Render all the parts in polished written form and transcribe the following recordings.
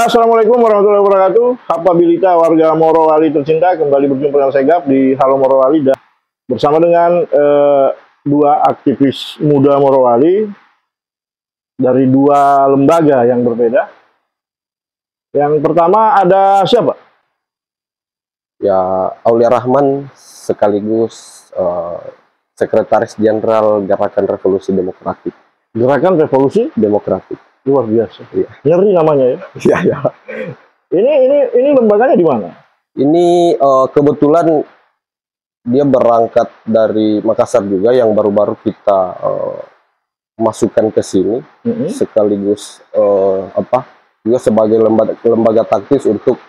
Assalamualaikum warahmatullahi wabarakatuh. Hapabilita warga Morowali tercinta, kembali berjumpa dengan saya Gap di Halo Morowali dan bersama dengan dua aktivis muda Morowali dari dua lembaga yang berbeda. Yang pertama ada siapa? Ya, Aulia Rahman sekaligus Sekretaris Jenderal Gerakan Revolusi Demokratik. Gerakan Revolusi Demokratik. Luar biasa. Iya. Ngeri namanya ya. Iya, ya. Ini lembaganya di mana? Ini kebetulan dia berangkat dari Makassar juga yang baru-baru kita masukkan ke sini, sekaligus juga sebagai lembaga taktis untuk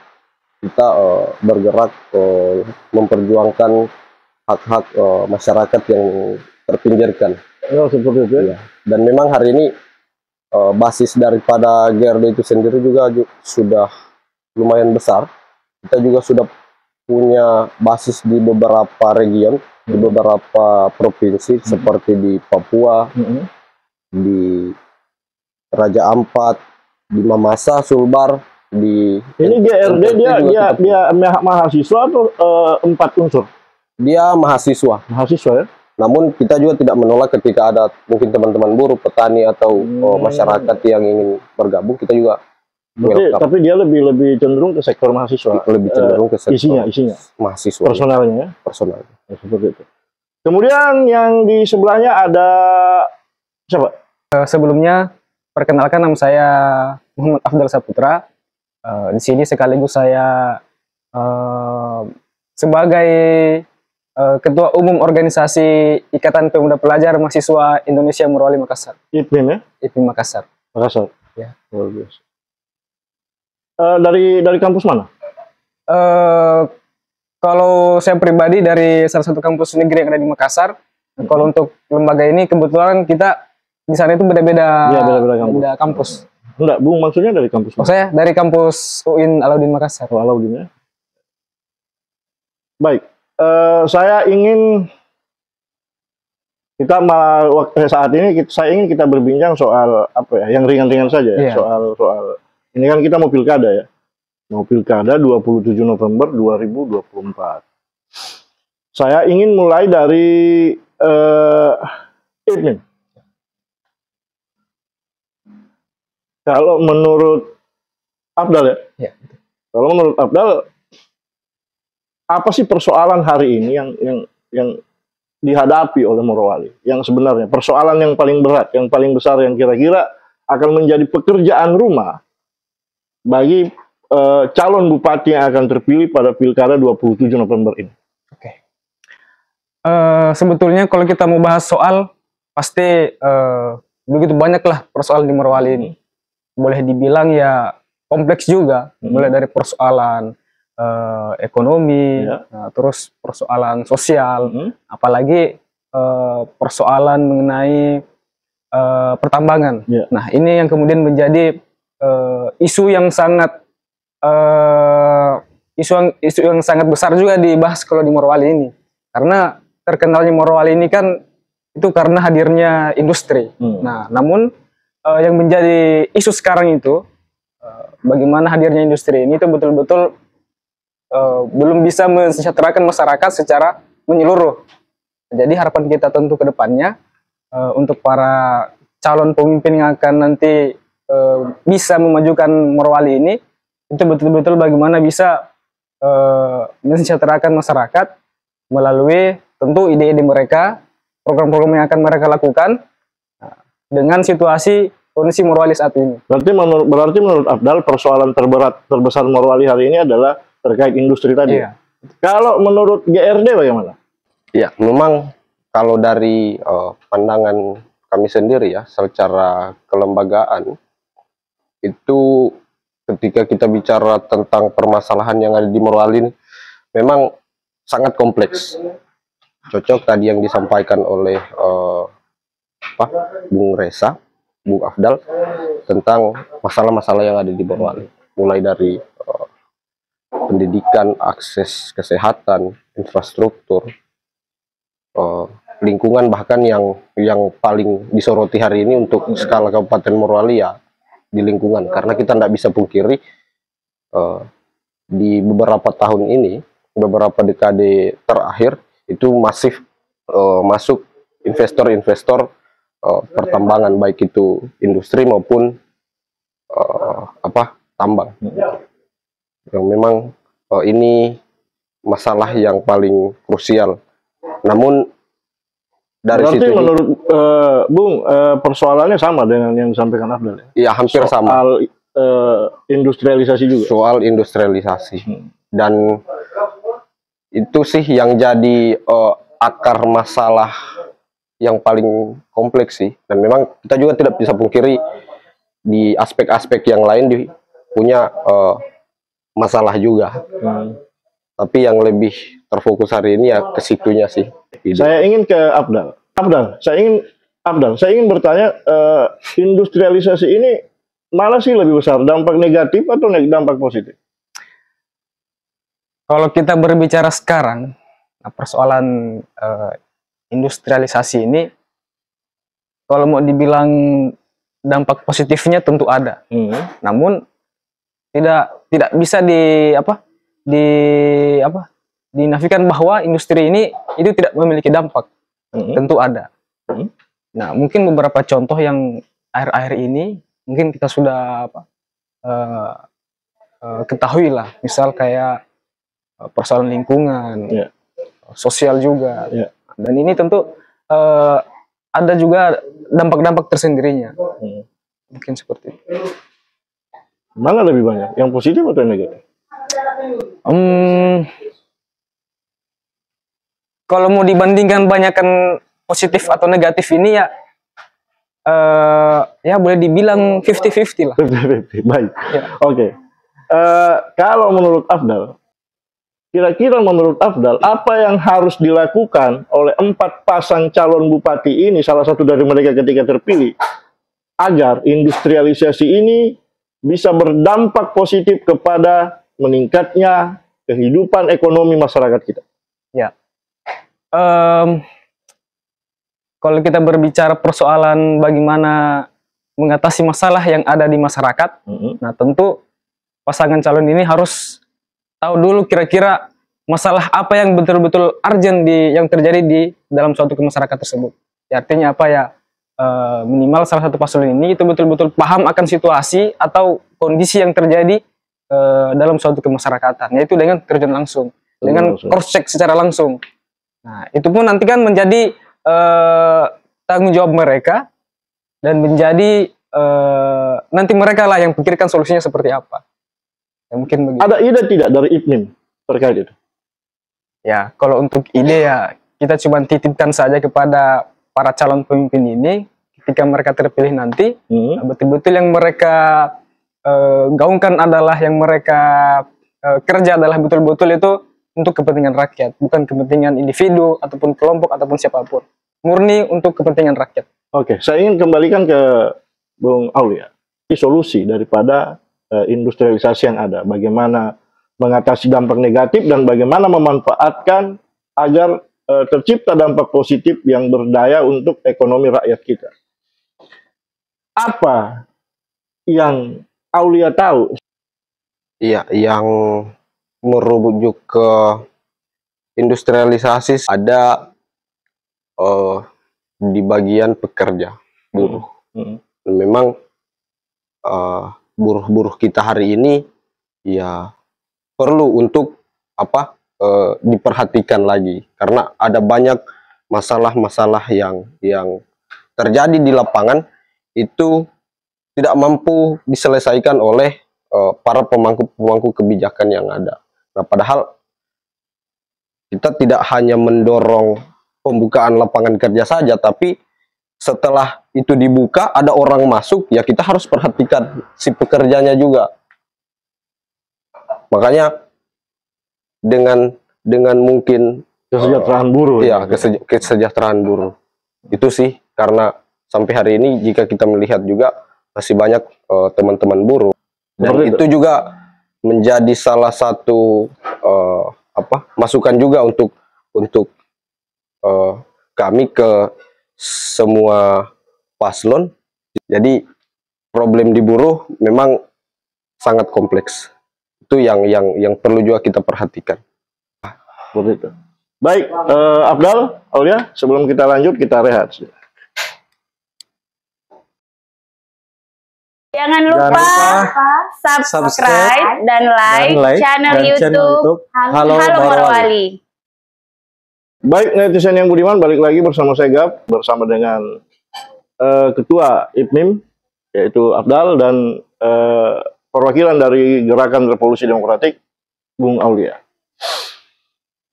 kita bergerak memperjuangkan hak-hak masyarakat yang terpinggirkan. Oh, seperti itu ya. Ya. Dan memang hari ini basis daripada GRD itu sendiri juga sudah lumayan besar. Kita juga sudah punya basis di beberapa region, di beberapa provinsi seperti di Papua, di Raja Ampat, di Mamasa, Sulbar, di Ini GRD dia mahasiswa atau 4 unsur? Dia mahasiswa. Mahasiswa ya. Namun kita juga tidak menolak ketika ada mungkin teman-teman buruh, petani atau masyarakat yang ingin bergabung, kita juga tapi dia lebih cenderung ke sektor mahasiswa. Lebih cenderung ke sektor isinya mahasiswa. Personalnya ya. Personal. Ya, seperti itu. Kemudian yang di sebelahnya ada siapa? Sebelumnya perkenalkan, nama saya Muhammad Afdal Saputra. Di sini sekaligus saya sebagai Ketua Umum Organisasi Ikatan Pemuda Pelajar Mahasiswa Indonesia Morowali Makassar. IPMI ya? IPMI Makassar. Makassar. Ya. Luar biasa. Dari kampus mana? Kalau saya pribadi dari salah satu kampus negeri yang ada di Makassar. Kalau untuk lembaga ini kebetulan kita di sana itu beda-beda kampus. Enggak, Bung, maksudnya dari kampus mana? Saya dari kampus UIN Alauddin Makassar. Oh, Alauddin ya. Baik. Saya ingin saat ini saya ingin kita berbincang soal apa ya, yang ringan-ringan saja ya, soal ini kan kita mau pilkada ya. Mau pilkada 27 November 2024. Saya ingin mulai dari ini. Kalau menurut Afdal ya? Ya. Kalau menurut Afdal, apa sih persoalan hari ini yang dihadapi oleh Morowali? Yang sebenarnya persoalan yang paling berat, yang paling besar, yang kira-kira akan menjadi pekerjaan rumah bagi calon bupati yang akan terpilih pada pilkada 27 November ini. Oke. Sebetulnya kalau kita mau bahas soal, pasti begitu banyaklah persoalan di Morowali ini. Boleh dibilang ya kompleks juga, mulai dari persoalan ekonomi, terus persoalan sosial, apalagi persoalan mengenai pertambangan. Nah, ini yang kemudian menjadi isu yang sangat besar juga dibahas kalau di Morowali ini, karena terkenalnya Morowali ini kan itu karena hadirnya industri. Nah, namun yang menjadi isu sekarang itu bagaimana hadirnya industri ini itu betul-betul belum bisa mensejahterakan masyarakat secara menyeluruh. Jadi harapan kita tentu ke depannya untuk para calon pemimpin yang akan nanti bisa memajukan Morowali ini, itu betul-betul bagaimana bisa mensejahterakan masyarakat melalui tentu ide-ide mereka, program-program yang akan mereka lakukan dengan situasi kondisi Morowali saat ini. Berarti menurut Afdal persoalan terbesar Morowali hari ini adalah terkait industri tadi. Iya. Kalau menurut GRD bagaimana? Ya, memang kalau dari pandangan kami sendiri ya, secara kelembagaan, itu ketika kita bicara tentang permasalahan yang ada di Morowali ini, memang sangat kompleks. Cocok tadi yang disampaikan oleh Bung Reza, Bung Afdal, tentang masalah-masalah yang ada di Morowali. Mulai dari pendidikan, akses kesehatan, infrastruktur, lingkungan, bahkan yang paling disoroti hari ini untuk skala Kabupaten Morowali ya di lingkungan, karena kita tidak bisa pungkiri di beberapa tahun ini, beberapa dekade terakhir itu masif masuk investor-investor pertambangan, baik itu industri maupun tambang. Yang memang ini masalah yang paling krusial. Namun dari berarti situ menurut Bung, persoalannya sama dengan yang disampaikan Afdal ya? ya hampir sama. Soal industrialisasi juga. Soal industrialisasi. Dan itu sih yang jadi akar masalah yang paling kompleks sih. Dan memang kita juga tidak bisa pungkiri di aspek-aspek yang lain punya masalah juga. Tapi yang lebih terfokus hari ini ya ke situnya sih. Saya ingin ke Afdal. Saya ingin bertanya, industrialisasi ini mana sih lebih besar, dampak negatif atau dampak positif? Kalau kita berbicara sekarang, persoalan industrialisasi ini, kalau mau dibilang dampak positifnya tentu ada. Namun tidak bisa dinafikan bahwa industri ini itu tidak memiliki dampak. Tentu ada. Nah, mungkin beberapa contoh yang akhir-akhir ini mungkin kita sudah ketahui lah, misal kayak persoalan lingkungan, sosial juga, dan ini tentu ada juga dampak-dampak tersendirinya. Mungkin seperti itu. Mana lebih banyak, yang positif atau yang negatif? Kalau mau dibandingkan banyakkan positif atau negatif ini ya, ya boleh dibilang 50-50 lah. 50-50, baik. Ya. Oke. Kalau menurut Afdal, kira-kira menurut Afdal, apa yang harus dilakukan oleh 4 pasang calon bupati ini, salah satu dari mereka ketika terpilih, agar industrialisasi ini bisa berdampak positif kepada meningkatnya kehidupan ekonomi masyarakat kita? Ya. Kalau kita berbicara persoalan bagaimana mengatasi masalah yang ada di masyarakat, nah tentu pasangan calon ini harus tahu dulu kira-kira masalah apa yang betul-betul urgent yang terjadi di dalam suatu masyarakat tersebut. Ya, artinya apa ya, minimal salah satu paslon ini itu betul-betul paham akan situasi atau kondisi yang terjadi dalam suatu kemasyarakatan, yaitu dengan terjun langsung, dengan cross check secara langsung. Nah, itu pun nanti kan menjadi tanggung jawab mereka, dan menjadi nanti mereka lah yang pikirkan solusinya seperti apa. Ya, mungkin begitu. Ada ide tidak dari IPMIN terkait itu? Ya, kalau untuk ide ya kita cuma titipkan saja kepada para calon pemimpin ini, ketika mereka terpilih nanti, betul-betul yang mereka gaungkan adalah, yang mereka kerja adalah betul-betul itu untuk kepentingan rakyat, bukan kepentingan individu ataupun kelompok ataupun siapapun. Murni untuk kepentingan rakyat. Oke, saya ingin kembalikan ke Bung Aulia. Solusi daripada industrialisasi yang ada, bagaimana mengatasi dampak negatif dan bagaimana memanfaatkan agar tercipta dampak positif yang berdaya untuk ekonomi rakyat kita. Apa yang Aulia tahu? Iya, yang merujuk ke industrialisasi ada di bagian pekerja, buruh. Memang buruh-buruh kita hari ini ya perlu untuk diperhatikan lagi, karena ada banyak masalah-masalah yang terjadi di lapangan itu tidak mampu diselesaikan oleh para pemangku kebijakan yang ada. Nah, padahal kita tidak hanya mendorong pembukaan lapangan kerja saja, tapi setelah itu dibuka ada orang masuk, ya kita harus perhatikan si pekerjanya juga. Makanya dengan mungkin kesejahteraan buruh. Ya, kesejahteraan buruh. Itu sih, karena sampai hari ini jika kita melihat juga masih banyak teman-teman buruh, dan itu juga menjadi salah satu masukan juga untuk kami ke semua paslon. Jadi problem di buruh memang sangat kompleks. Itu yang perlu juga kita perhatikan. Seperti itu. Baik, Afdal, Aulia, sebelum kita lanjut kita rehat. Jangan lupa subscribe dan like channel YouTube Halo Morowali. Baik, netizen yang budiman, balik lagi bersama saya Gap, bersama dengan Ketua IPMIM, yaitu Afdal, dan perwakilan dari Gerakan Revolusi Demokratik, Bung Aulia.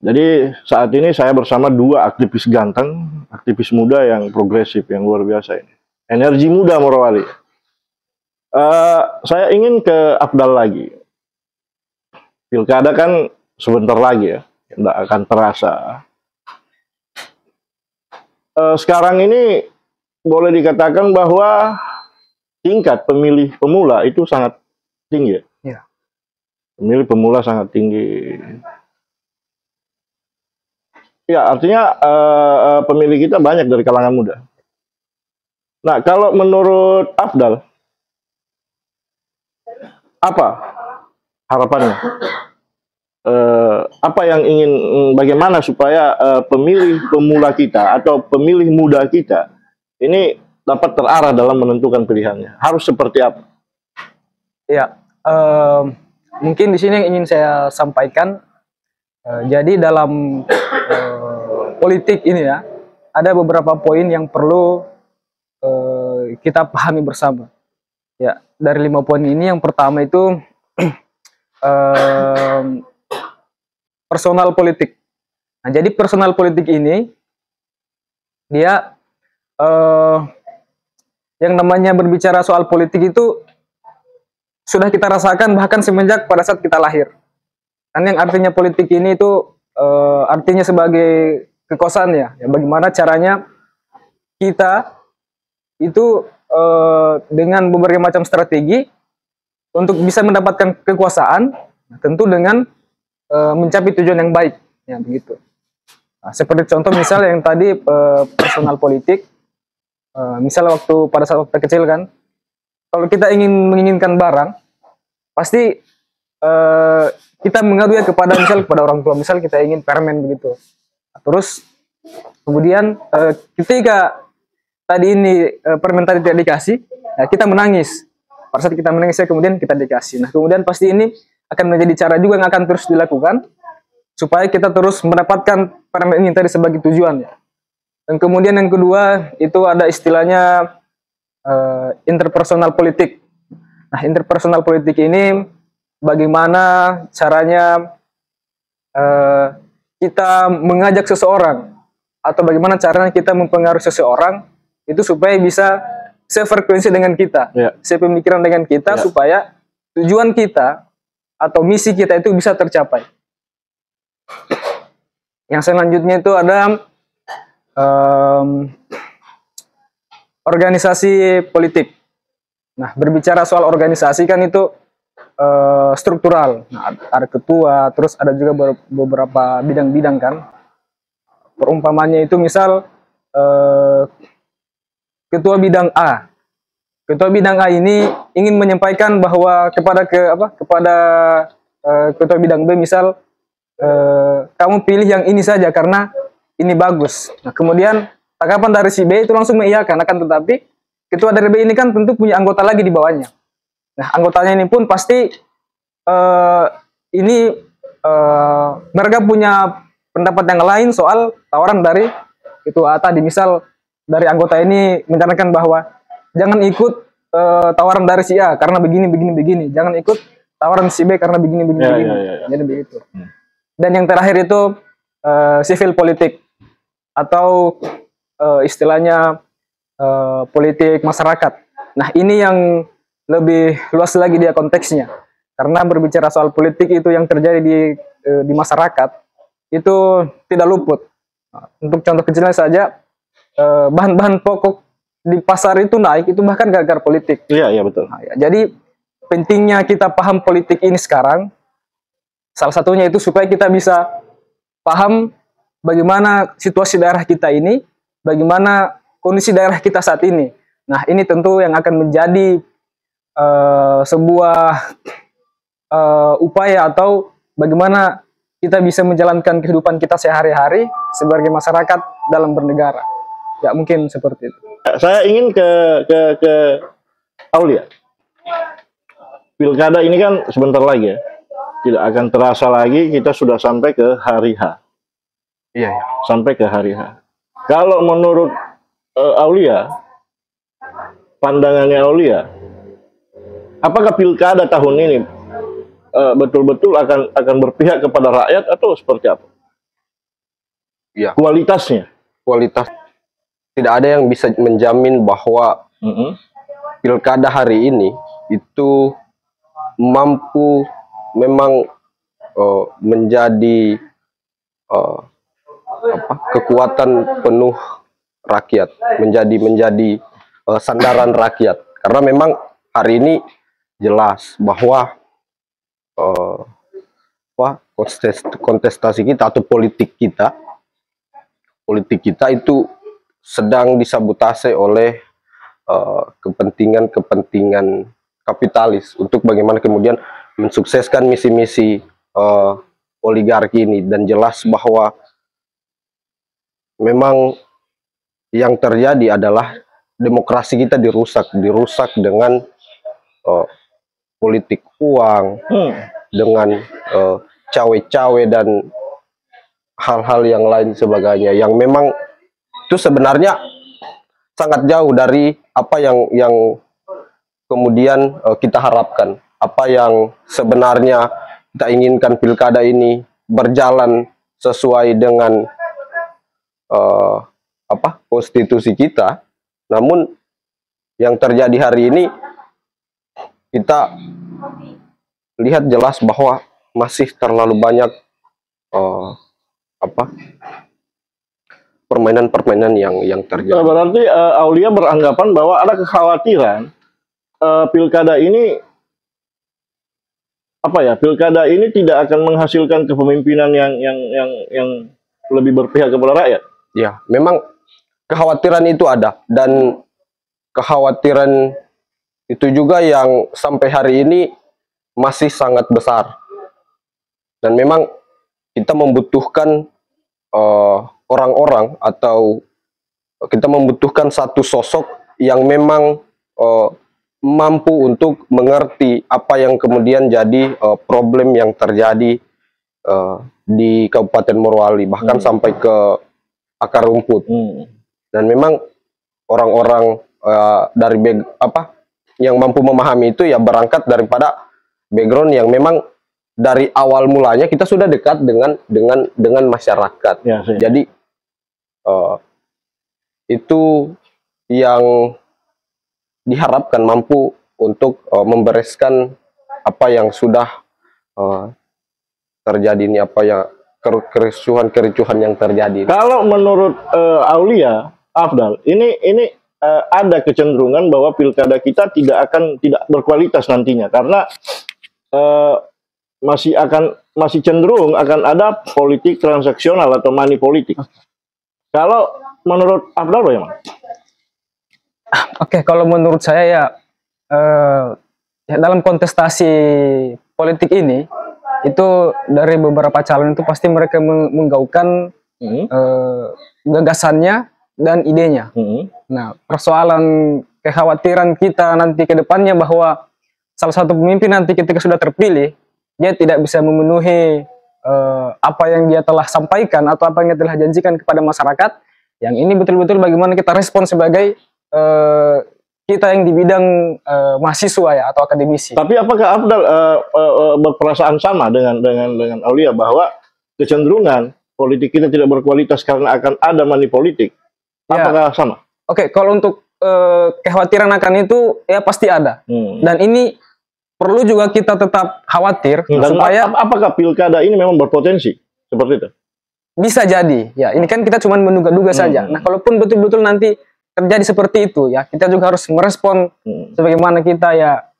Jadi saat ini saya bersama dua aktivis ganteng, aktivis muda yang progresif, yang luar biasa ini. Energi muda Morowali. Saya ingin ke Afdal lagi. Pilkada kan sebentar lagi ya, tidak akan terasa. Sekarang ini boleh dikatakan bahwa tingkat pemilih pemula itu sangat tinggi. Ya. Pemilih pemula sangat tinggi. Ya, artinya pemilih kita banyak dari kalangan muda. Nah, kalau menurut Afdal, apa harapannya? Apa yang ingin, bagaimana supaya pemilih pemula kita atau pemilih muda kita ini dapat terarah dalam menentukan pilihannya? Harus seperti apa? Ya, mungkin di sini yang ingin saya sampaikan, jadi dalam politik ini ya, ada beberapa poin yang perlu kita pahami bersama. Ya, dari 5 poin ini yang pertama itu personal politik. Nah, jadi personal politik ini dia yang namanya berbicara soal politik itu sudah kita rasakan bahkan semenjak pada saat kita lahir. Dan yang artinya politik ini itu artinya sebagai kekuasaan ya. Bagaimana caranya kita itu dengan berbagai macam strategi untuk bisa mendapatkan kekuasaan, tentu dengan mencapai tujuan yang baik, ya begitu. Nah, seperti contoh misal yang tadi personal politik, misal pada saat waktu kecil kan, kalau kita menginginkan barang, pasti kita mengadu ya kepada orang tua, misal kita ingin permen begitu. Terus kemudian ketika tadi ini permen tadi tidak dikasih, ya kita menangis. Pada saat kita menangis, kemudian kita dikasih. Nah, kemudian pasti ini akan menjadi cara juga yang akan terus dilakukan supaya kita terus mendapatkan permen ini tadi sebagai tujuan. Dan kemudian yang kedua itu ada istilahnya interpersonal politik. Nah, interpersonal politik ini bagaimana caranya kita mengajak seseorang atau bagaimana caranya kita mempengaruhi seseorang itu supaya bisa sefrekuensi dengan kita, sepemikiran dengan kita, supaya tujuan kita atau misi kita itu bisa tercapai. Yang selanjutnya itu ada organisasi politik. Nah, berbicara soal organisasi kan itu struktural. Nah, ada ketua, terus ada juga beberapa bidang-bidang kan. Perumpamannya itu misal ketua bidang A. Ketua bidang A ini ingin menyampaikan bahwa kepada ketua bidang B misal kamu pilih yang ini saja karena ini bagus. Nah, kemudian tanggapan dari si B itu langsung mengiyakan, akan tetapi ketua dari B ini kan tentu punya anggota lagi di bawahnya. Nah, anggotanya ini pun pasti mereka punya pendapat yang lain soal tawaran dari ketua A tadi. Misal dari anggota ini menyarankan bahwa jangan ikut tawaran dari si A karena begini. Jangan ikut tawaran si B karena begini. Jadi begitu. Dan yang terakhir itu civil politik atau istilahnya politik masyarakat. Nah, ini yang lebih luas lagi dia konteksnya. Karena berbicara soal politik itu yang terjadi di masyarakat itu tidak luput. Nah, untuk contoh kecilnya saja, bahan-bahan pokok di pasar itu naik, itu bahkan gara-gara politik. Iya betul. Nah, ya, jadi pentingnya kita paham politik ini sekarang, salah satunya itu supaya kita bisa paham bagaimana situasi daerah kita ini, bagaimana kondisi daerah kita saat ini. Nah, ini tentu yang akan menjadi sebuah upaya atau bagaimana kita bisa menjalankan kehidupan kita sehari-hari sebagai masyarakat dalam bernegara. Ya mungkin seperti itu. Saya ingin ke Aulia. Pilkada ini kan sebentar lagi ya. Tidak akan terasa lagi kita sudah sampai ke hari H. Iya. Sampai ke hari H. Kalau menurut Aulia, pandangannya Aulia, apakah pilkada tahun ini betul-betul akan berpihak kepada rakyat atau seperti apa? Iya. Kualitasnya. Kualitas tidak ada yang bisa menjamin bahwa pilkada hari ini itu mampu memang menjadi kekuatan penuh rakyat, menjadi sandaran rakyat. Karena memang hari ini jelas bahwa kontestasi kita atau politik kita itu sedang disabotase oleh kepentingan kapitalis untuk bagaimana kemudian mensukseskan misi-misi oligarki ini. Dan jelas bahwa memang yang terjadi adalah demokrasi kita dirusak dengan politik uang, dengan cawe-cawe dan hal-hal yang lain sebagainya, yang memang itu sebenarnya sangat jauh dari apa yang kemudian kita harapkan, apa yang sebenarnya kita inginkan. Pilkada ini berjalan sesuai dengan konstitusi kita. Namun yang terjadi hari ini kita lihat jelas bahwa masih terlalu banyak permainan-permainan yang terjadi. Berarti Aulia beranggapan bahwa ada kekhawatiran pilkada ini pilkada ini tidak akan menghasilkan kepemimpinan yang lebih berpihak kepada rakyat. Ya, memang kekhawatiran itu ada, dan kekhawatiran itu juga yang sampai hari ini masih sangat besar. Dan memang kita membutuhkan orang-orang atau kita membutuhkan satu sosok yang memang mampu untuk mengerti apa yang kemudian jadi problem yang terjadi di Kabupaten Morowali, bahkan sampai ke akar rumput. Dan memang orang-orang yang mampu memahami itu ya berangkat daripada background yang memang dari awal mulanya kita sudah dekat dengan masyarakat. Ya, jadi itu yang diharapkan mampu untuk membereskan apa yang sudah terjadi ini, apa yang kericuhan yang terjadi. Kalau menurut Aulia Afdal, ini ada kecenderungan bahwa pilkada kita tidak berkualitas nantinya, karena masih cenderung akan ada politik transaksional atau money politik. Kalau menurut Afdal bagaimana? Oke, kalau menurut saya ya dalam kontestasi politik ini itu dari beberapa calon itu pasti mereka menggaungkan gagasannya dan idenya. Nah, persoalan kekhawatiran kita nanti ke depannya bahwa salah satu pemimpin nanti ketika sudah terpilih, dia tidak bisa memenuhi apa yang dia telah sampaikan atau apa yang dia telah janjikan kepada masyarakat. Yang ini betul-betul bagaimana kita respon sebagai kita yang di bidang mahasiswa ya atau akademisi. Tapi apakah Afdal berperasaan sama dengan Aulia bahwa kecenderungan politik kita tidak berkualitas karena akan ada money politik? Apakah sama? Oke, kalau untuk kekhawatiran akan itu ya pasti ada. Dan ini perlu juga kita tetap khawatir supaya apakah pilkada ini memang berpotensi seperti itu? Bisa jadi. Ya, ini kan kita cuma menduga-duga saja. Nah, kalaupun betul-betul nanti terjadi seperti itu ya, kita juga harus merespon sebagaimana kita ya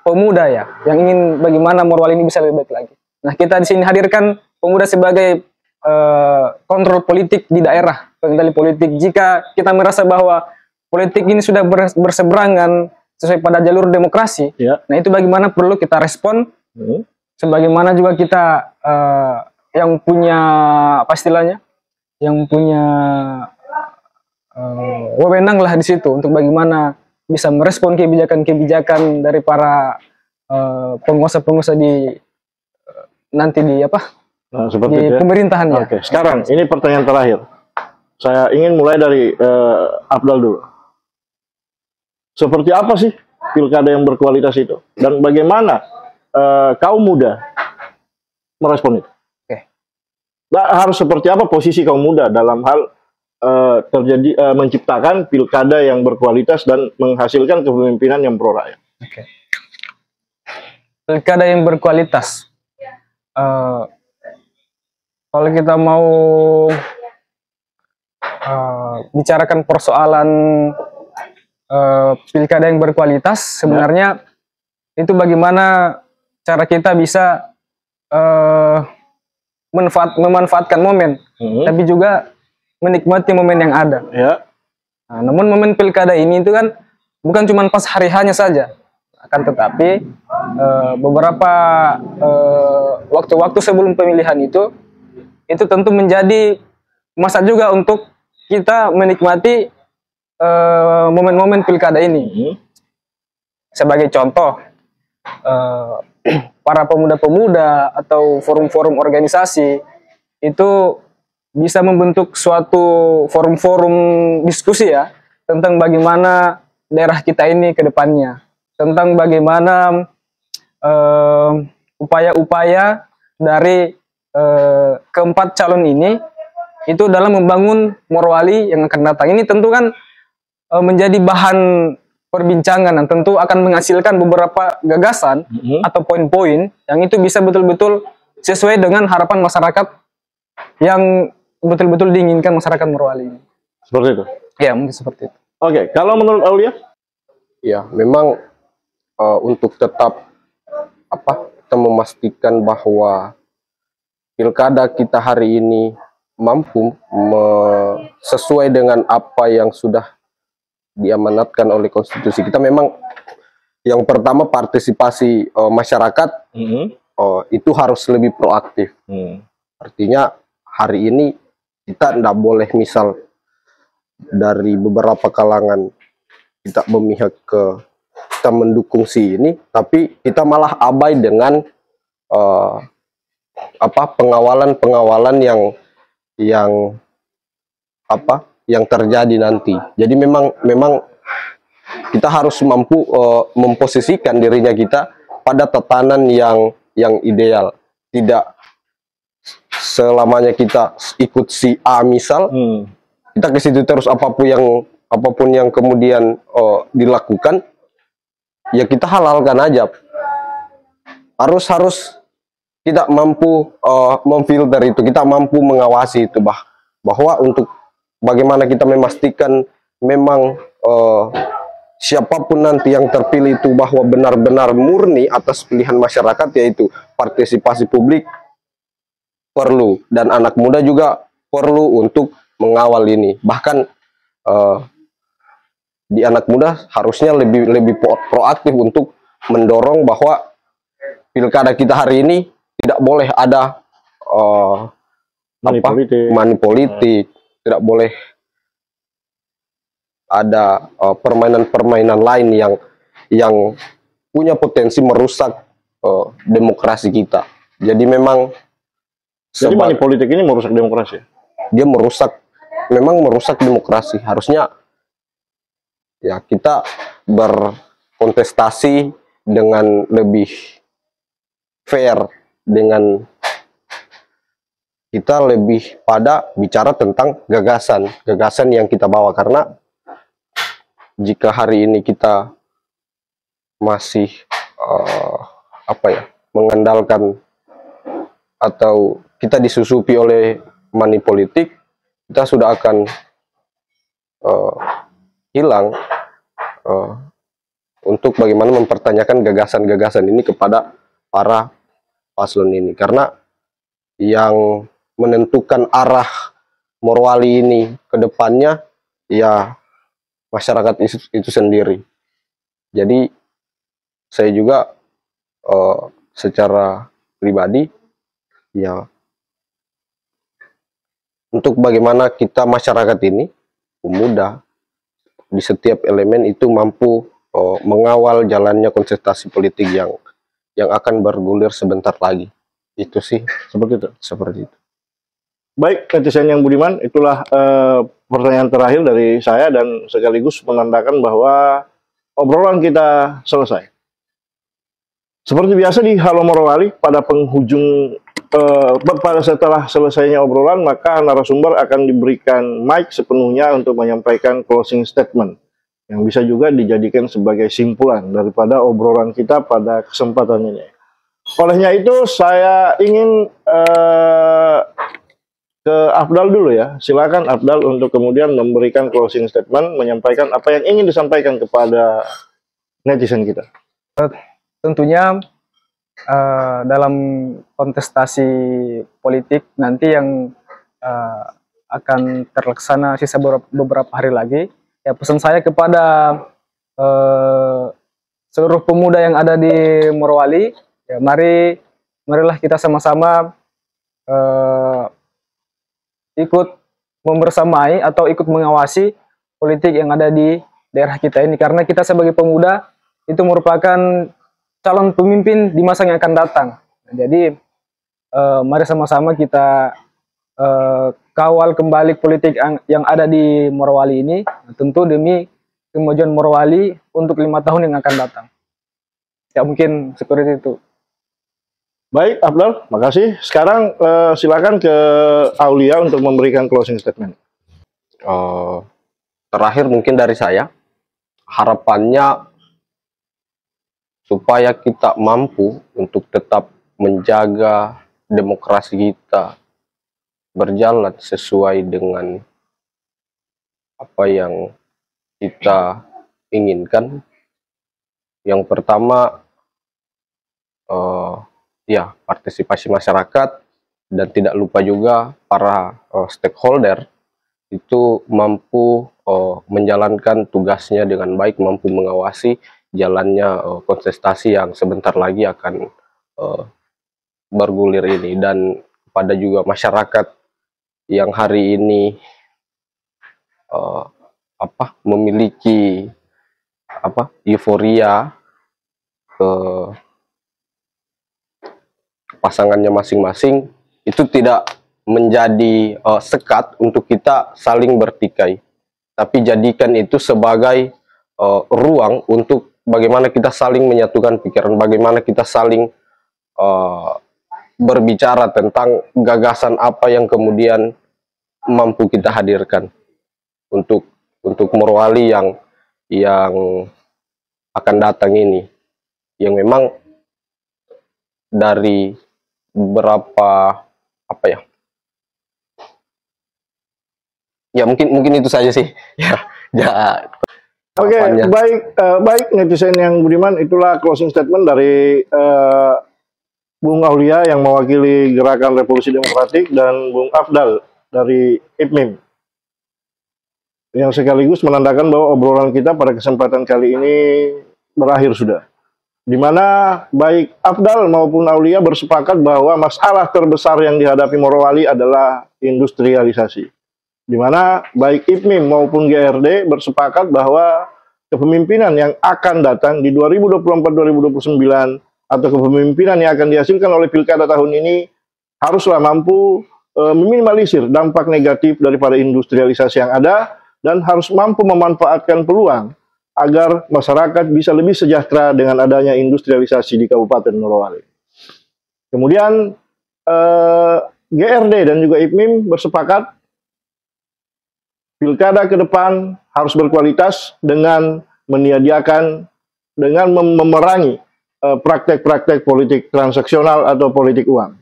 pemuda ya yang ingin bagaimana Morowali ini bisa lebih baik lagi. Nah, kita di sini hadirkan pemuda sebagai kontrol politik di daerah, pengendali politik. Jika kita merasa bahwa politik ini sudah berseberangan sesuai pada jalur demokrasi, nah itu bagaimana perlu kita respon Sebagaimana juga kita yang punya apa istilahnya, yang punya wewenang lah di situ untuk bagaimana bisa merespon kebijakan-kebijakan dari para penguasa-penguasa di nanti di apa? Nah, seperti di itu ya. Pemerintahan ya. Oke, sekarang ini pertanyaan terakhir. Saya ingin mulai dari Afdal dulu. Seperti apa sih pilkada yang berkualitas itu? Dan bagaimana kaum muda merespon itu? Oke. Nah, harus seperti apa posisi kaum muda dalam hal menciptakan pilkada yang berkualitas dan menghasilkan kepemimpinan yang pro rakyat? Oke. Pilkada yang berkualitas. Kalau kita mau bicarakan persoalan pilkada yang berkualitas, sebenarnya itu bagaimana cara kita bisa memanfaatkan momen, tapi juga menikmati momen yang ada. Ya. Nah, namun momen pilkada ini itu kan bukan cuma pas hari hanya saja, akan tetapi beberapa waktu-waktu sebelum pemilihan itu tentu menjadi masa juga untuk kita menikmati momen-momen pilkada ini. Sebagai contoh, para pemuda-pemuda atau forum-forum organisasi itu bisa membentuk suatu forum-forum diskusi ya tentang bagaimana daerah kita ini ke depannya, tentang bagaimana upaya-upaya dari keempat calon ini itu dalam membangun Morowali yang akan datang. Ini tentu kan menjadi bahan perbincangan dan tentu akan menghasilkan beberapa gagasan atau poin-poin yang itu bisa betul-betul sesuai dengan harapan masyarakat yang betul-betul diinginkan masyarakat Morowali. Seperti itu? Ya, mungkin seperti itu. Oke, kalau menurut Aulia? Ya, memang untuk tetap kita memastikan bahwa pilkada kita hari ini mampu sesuai dengan apa yang sudah diamanatkan oleh konstitusi kita. Memang yang pertama partisipasi masyarakat itu harus lebih proaktif. Artinya hari ini kita tidak boleh misal dari beberapa kalangan kita memihak kita mendukung si ini, tapi kita malah abai dengan pengawalan yang terjadi nanti. Jadi memang kita harus mampu memposisikan dirinya kita pada tatanan yang ideal. Tidak selamanya kita ikut si A misal, kita ke situ terus apapun yang kemudian dilakukan, ya kita halalkan aja. Harus kita mampu memfilter itu, kita mampu mengawasi itu, bahwa untuk bagaimana kita memastikan memang siapapun nanti yang terpilih itu bahwa benar-benar murni atas pilihan masyarakat, yaitu partisipasi publik perlu, dan anak muda juga perlu untuk mengawal ini. Bahkan di anak muda harusnya lebih proaktif untuk mendorong bahwa pilkada kita hari ini tidak boleh ada money politik, tidak boleh ada permainan-permainan lain yang punya potensi merusak demokrasi kita. Jadi memang money politik ini merusak demokrasi. Dia memang merusak demokrasi. Harusnya ya kita berkontestasi dengan lebih fair, dengan kita lebih pada bicara tentang gagasan yang kita bawa. Karena jika hari ini kita masih mengandalkan atau kita disusupi oleh money politik, kita sudah akan hilang untuk bagaimana mempertanyakan gagasan-gagasan ini kepada para paslon ini. Karena yang menentukan arah Morowali ini ke depannya ya masyarakat itu sendiri. Jadi saya juga secara pribadi, ya untuk bagaimana kita masyarakat ini, pemuda, di setiap elemen itu mampu mengawal jalannya kontestasi politik yang akan bergulir sebentar lagi. Itu sih, seperti itu. Baik, netizen yang budiman, itulah pertanyaan terakhir dari saya dan sekaligus menandakan bahwa obrolan kita selesai. Seperti biasa di Halo Morowali, pada penghujung pada setelah selesainya obrolan, maka narasumber akan diberikan mic sepenuhnya untuk menyampaikan closing statement yang bisa juga dijadikan sebagai simpulan daripada obrolan kita pada kesempatan ini. Olehnya itu saya ingin ke Afdal dulu ya. Silakan Afdal untuk kemudian memberikan closing statement, menyampaikan apa yang ingin disampaikan kepada netizen kita. Tentunya dalam kontestasi politik nanti yang akan terlaksana sisa beberapa hari lagi, ya pesan saya kepada seluruh pemuda yang ada di Morowali, ya marilah kita sama-sama ikut membersamai atau ikut mengawasi politik yang ada di daerah kita ini, karena kita sebagai pemuda itu merupakan calon pemimpin di masa yang akan datang. Jadi mari sama-sama kita kawal kembali politik yang ada di Morowali ini, tentu demi kemajuan Morowali untuk 5 tahun yang akan datang. Ya mungkin seperti itu. Baik, Afdal, makasih. Sekarang silakan ke Aulia untuk memberikan closing statement. Terakhir mungkin dari saya, harapannya supaya kita mampu untuk tetap menjaga demokrasi kita berjalan sesuai dengan apa yang kita inginkan. Yang pertama, ya partisipasi masyarakat, dan tidak lupa juga para stakeholder itu mampu menjalankan tugasnya dengan baik, mampu mengawasi jalannya kontestasi yang sebentar lagi akan bergulir ini. Dan pada juga masyarakat yang hari ini memiliki euforia ke pasangannya masing-masing, itu tidak menjadi sekat untuk kita saling bertikai, tapi jadikan itu sebagai ruang untuk bagaimana kita saling menyatukan pikiran, bagaimana kita saling berbicara tentang gagasan apa yang kemudian mampu kita hadirkan untuk Morowali yang akan datang ini, yang memang dari beberapa mungkin itu saja sih. Oke, baik netizen yang budiman, itulah closing statement dari Bung Aulia yang mewakili Gerakan Revolusi Demokratik dan Bung Afdal dari IPMIM, yang sekaligus menandakan bahwa obrolan kita pada kesempatan kali ini berakhir sudah. Di mana baik Afdal maupun Aulia bersepakat bahwa masalah terbesar yang dihadapi Morowali adalah industrialisasi. Di mana baik IPMIM maupun GRD bersepakat bahwa kepemimpinan yang akan datang di 2024-2029 atau kepemimpinan yang akan dihasilkan oleh Pilkada tahun ini haruslah mampu meminimalisir dampak negatif daripada industrialisasi yang ada, dan harus mampu memanfaatkan peluang agar masyarakat bisa lebih sejahtera dengan adanya industrialisasi di Kabupaten Morowali. Kemudian GRD dan juga IPMIM bersepakat pilkada ke depan harus berkualitas dengan menyediakan, dengan memerangi praktek-praktek politik transaksional atau politik uang.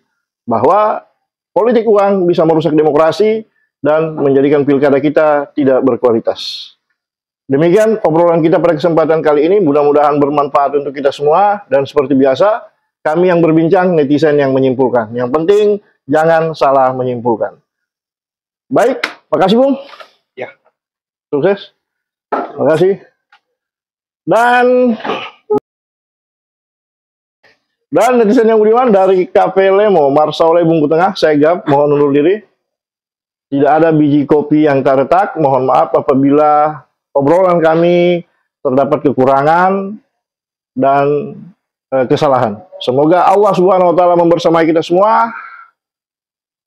Bahwa politik uang bisa merusak demokrasi dan menjadikan pilkada kita tidak berkualitas. Demikian obrolan kita pada kesempatan kali ini, mudah-mudahan bermanfaat untuk kita semua, dan seperti biasa, kami yang berbincang, netizen yang menyimpulkan. Yang penting, jangan salah menyimpulkan. Baik, makasih Bung. Ya. Sukses. Makasih. Dan Dan netizen yang budiman dari Cafe Lemo, Marsaulay Bungku Tengah, saya Gap, mohon undur diri. Tidak ada biji kopi yang tak retak. Mohon maaf apabila obrolan kami terdapat kekurangan dan kesalahan. Semoga Allah Subhanahu wa taala membersamai kita semua.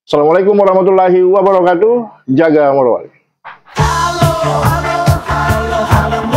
Assalamualaikum warahmatullahi wabarakatuh. Jaga Morowali. Halo, halo, halo, halo.